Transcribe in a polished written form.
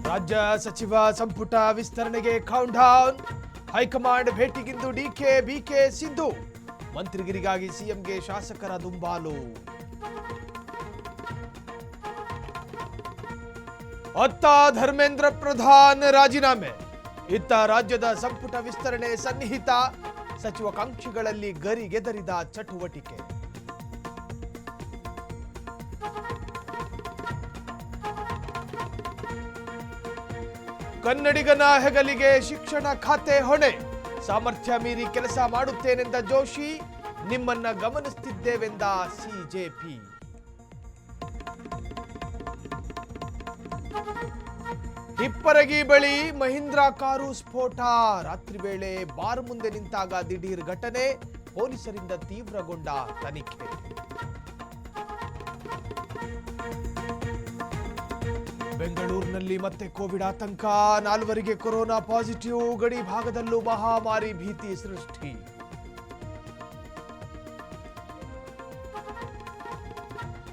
ರಾಜ್ಯ ಸಚಿವ ಸಂಪುಟ ವಿಸ್ತರಣೆಗೆ ಕೌಂಟ್ ಡೌನ್. ಹೈಕಮಾಂಡ್ ಭೇಟಿಗಿಂದು ಡಿಕೆ ಬಿಕೆ ಸಿದ್ದು. ಮಂತ್ರಿಗಿರಿಗಾಗಿ ಸಿಎಂಗೆ ಶಾಸಕರ ದುಂಬಾಲು. ಅತ್ತ ಧರ್ಮೇಂದ್ರ ಪ್ರಧಾನ್ ರಾಜೀನಾಮೆ. ಇತ್ತ ರಾಜ್ಯದ ಸಂಪುಟ ವಿಸ್ತರಣೆ ಸನ್ನಿಹಿತ. ಸಚಿವಾಕಾಂಕ್ಷಿಗಳಲ್ಲಿ ಗರಿಗೆದರಿದ ಚಟುವಟಿಕೆ. ಕನ್ನಡಿಗನ ಹೆಗಲಿಗೆ ಶಿಕ್ಷಣ ಖಾತೆ ಹೊಣೆ. ಸಾಮರ್ಥ್ಯ ಮೀರಿ ಕೆಲಸ ಮಾಡುತ್ತೇನೆಂದ ಜೋಶಿ. ನಿಮ್ಮನ್ನ ಗಮನಿಸುತ್ತಿದ್ದೇವೆಂದ ಸಿಜೆಪಿ. ಹಿಪ್ಪರಗಿ ಬಳಿ ಮಹೀಂದ್ರ ಕಾರು ಸ್ಫೋಟ. ರಾತ್ರಿ ವೇಳೆ ಬಾರ್ ಮುಂದೆ ನಿಂತಾಗ ದಿಢೀರ್ ಘಟನೆ. ಪೊಲೀಸರಿಂದ ತೀವ್ರಗೊಂಡ ತನಿಖೆ. ಬೆಂಗಳೂರಿನಲ್ಲಿ ಮತ್ತೆ ಕೋವಿಡ್ ಆತಂಕ. 4 ಕೊರೋನಾ ಪಾಸಿಟಿವ್. ಗಡಿ ಭಾಗದಲ್ಲೂ ಮಹಾಮಾರಿ ಭೀತಿ ಸೃಷ್ಟಿ.